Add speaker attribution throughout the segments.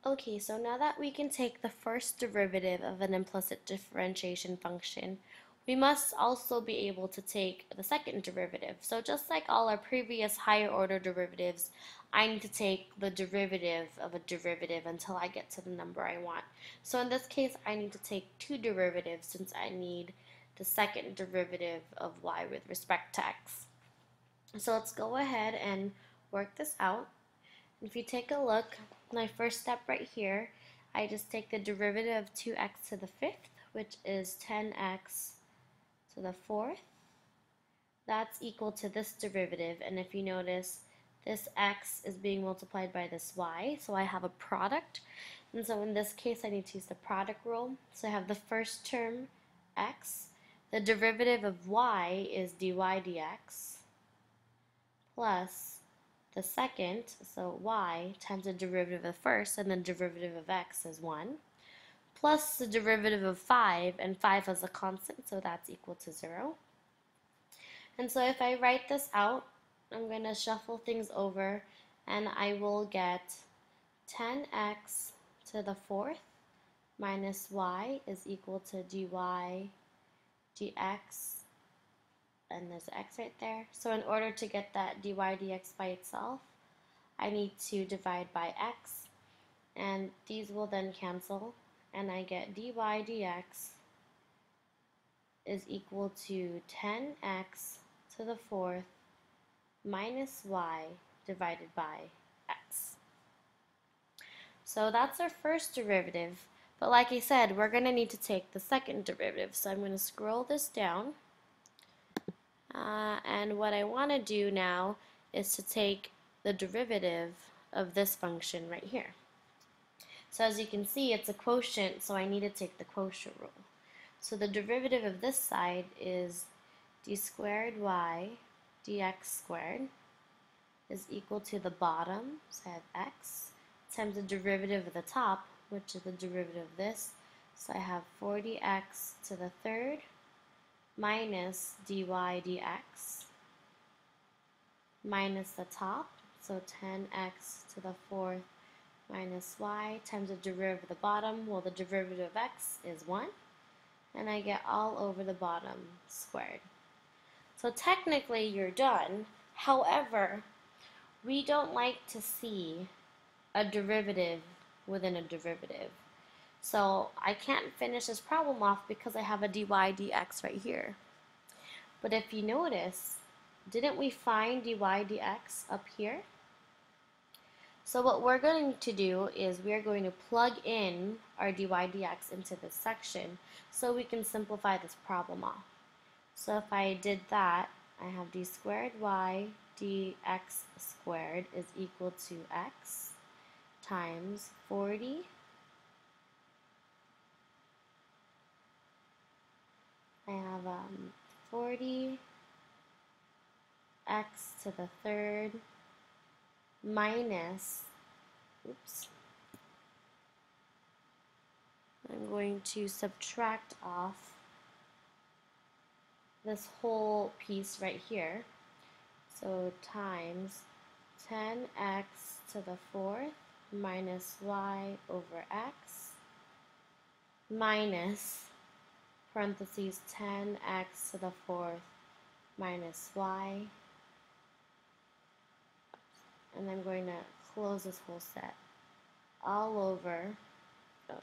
Speaker 1: Okay, so now that we can take the first derivative of an implicit differentiation function, we must also be able to take the second derivative. So just like all our previous higher order derivatives, I need to take the derivative of a derivative until I get to the number I want. So in this case, I need to take two derivatives since I need the second derivative of y with respect to x. So let's go ahead and work this out. If you take a look, my first step right here, I just take the derivative of 2x to the fifth, which is 10x to the fourth. That's equal to this derivative, and if you notice, this x is being multiplied by this y, so I have a product. And so in this case, I need to use the product rule. So I have the first term, x. The derivative of y is dy dx, plus the second, so y, times the derivative of the first, and the derivative of x is 1, plus the derivative of 5, and 5 is a constant, so that's equal to 0. And so if I write this out, I'm going to shuffle things over, and I will get 10x to the fourth minus y is equal to dy dx, and there's an x right there. So in order to get that dy dx by itself, I need to divide by x, and these will then cancel, and I get dy dx is equal to 10x to the fourth minus y divided by x. So that's our first derivative, but like I said, we're going to need to take the second derivative, so I'm going to scroll this down, and what I want to do now is to take the derivative of this function right here. So as you can see, it's a quotient, so I need to take the quotient rule. So the derivative of this side is d squared y dx squared is equal to the bottom, so I have x, times the derivative of the top, which is the derivative of this, so I have 40x to the third minus dy dx minus the top, so 10x to the fourth minus y times the derivative of the bottom. Well, the derivative of x is 1, and I get all over the bottom squared. So technically you're done. However, we don't like to see a derivative within a derivative. So I can't finish this problem off because I have a dy dx right here. But if you notice, didn't we find dy dx up here? So what we're going to do is we're going to plug in our dy dx into this section so we can simplify this problem off. So if I did that, I have d squared y dx squared is equal to x times 40 I have 40 x to the third minus, oops, I'm going to subtract off this whole piece right here. So times 10x to the fourth minus y over x minus parentheses 10x to the fourth minus y, and I'm going to close this whole set all over, oh,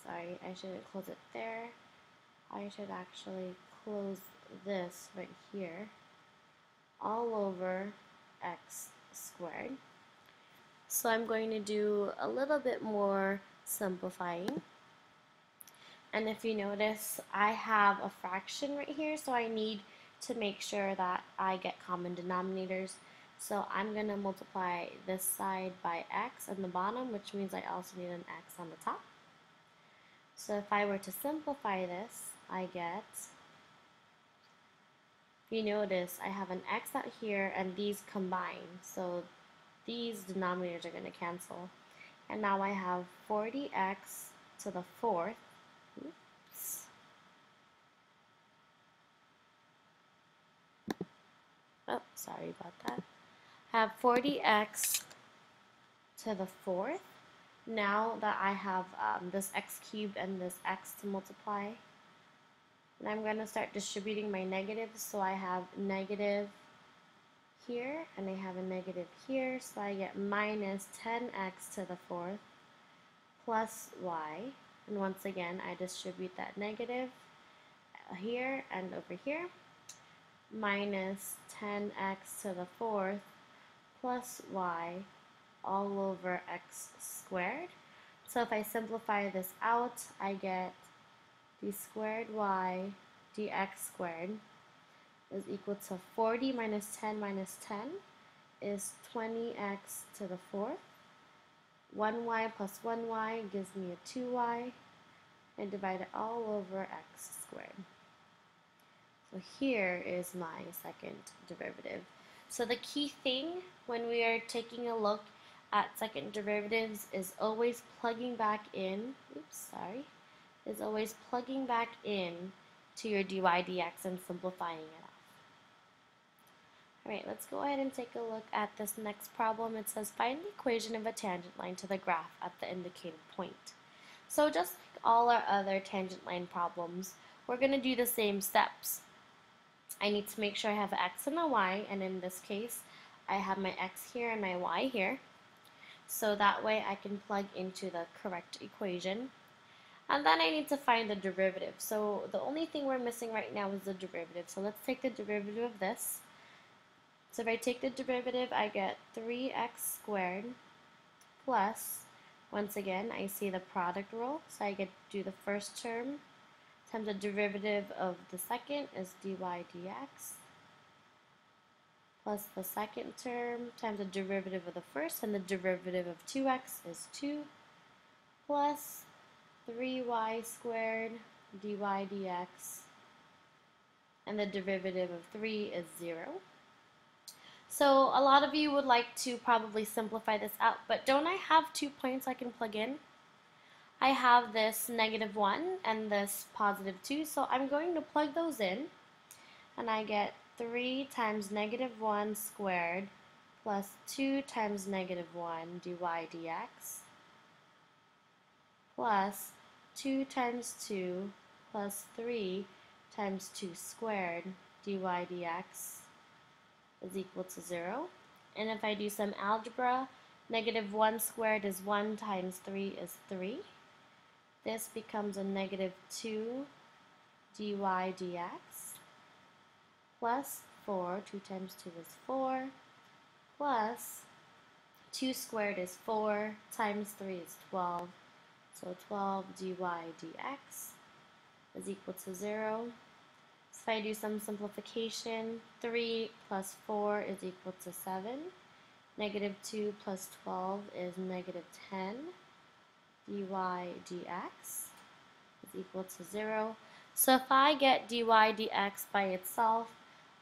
Speaker 1: sorry, I shouldn't close it there, I should actually close this right here, all over x squared. So I'm going to do a little bit more simplifying. And if you notice, I have a fraction right here, so I need to make sure that I get common denominators. So I'm going to multiply this side by x on the bottom, which means I also need an x on the top. So if I were to simplify this, I get, if you notice, I have an x out here and these combine. So these denominators are going to cancel. And now I have 40x to the fourth. Oops. Oh, sorry about that. I have 40x to the fourth. Now that I have this x cubed and this x to multiply, and I'm going to start distributing my negatives. So I have negative here, and I have a negative here, so I get minus 10x to the fourth plus y, and once again I distribute that negative here and over here, minus 10x to the fourth plus y all over x squared. So if I simplify this out, I get d squared y dx squared is equal to 40 minus 10 is 20x to the fourth. 1y plus 1y gives me a 2y, and divide it all over x squared. So here is my second derivative. So the key thing when we are taking a look at second derivatives is always plugging back in, is always plugging back in to your dy dx and simplifying it off. Alright, let's go ahead and take a look at this next problem. It says find the equation of a tangent line to the graph at the indicated point. So just like all our other tangent line problems, we're going to do the same steps. I need to make sure I have an x and a y, and in this case I have my x here and my y here. So that way I can plug into the correct equation. And then I need to find the derivative. So the only thing we're missing right now is the derivative. So let's take the derivative of this. So if I take the derivative, I get 3x squared plus, once again, I see the product rule. So I get to do the first term times the derivative of the second is dy dx, plus the second term times the derivative of the first, and the derivative of 2x is 2, plus 3y squared dy dx, and the derivative of 3 is 0. So a lot of you would like to probably simplify this out, but don't I have 2 points I can plug in? I have this negative 1 and this positive 2, so I'm going to plug those in, and I get 3 times negative 1 squared plus 2 times negative 1 dy dx plus 2 times 2 plus 3 times 2 squared dy dx is equal to 0. And if I do some algebra, negative 1 squared is 1 times 3 is 3. This becomes a negative 2 dy dx plus 4, 2 times 2 is 4, plus 2 squared is 4 times 3 is 12. So 12 dy dx is equal to 0. So if I do some simplification, 3 plus 4 is equal to 7. Negative 2 plus 12 is negative 10. Dy dx is equal to 0. So if I get dy dx by itself,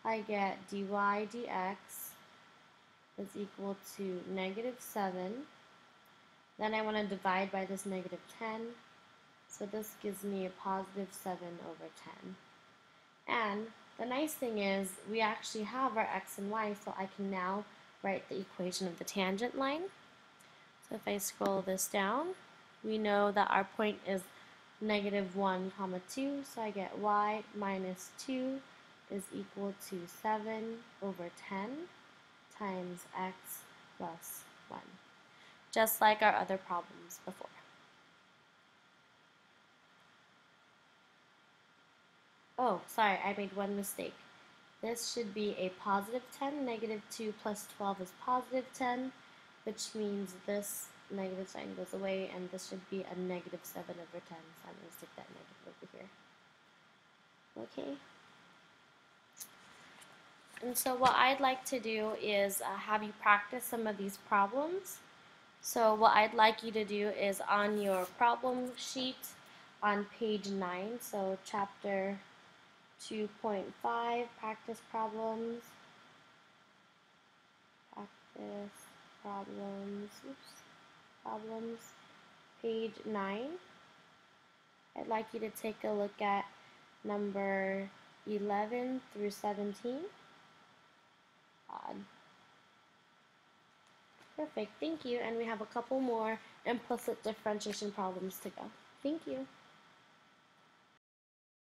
Speaker 1: I get dy dx is equal to negative 7. Then I want to divide by this negative 10. So this gives me a positive 7 over 10. And the nice thing is we actually have our x and y, so I can now write the equation of the tangent line. So if I scroll this down, we know that our point is negative 1 comma 2, so I get y minus 2 is equal to 7 over 10 times x plus 1, just like our other problems before. Oh, sorry, I made one mistake. This should be a positive 10. Negative 2 plus 12 is positive 10, which means this negative sign goes away, and this should be a negative 7 over 10. So I'm going to stick that negative over here. Okay. And so what I'd like to do is have you practice some of these problems. So what I'd like you to do is on your problem sheet on page 9, so chapter 2.5, practice problems, problems, page 9. I'd like you to take a look at number 11 through 17. Perfect, thank you. And we have a couple more implicit differentiation problems to go. Thank you.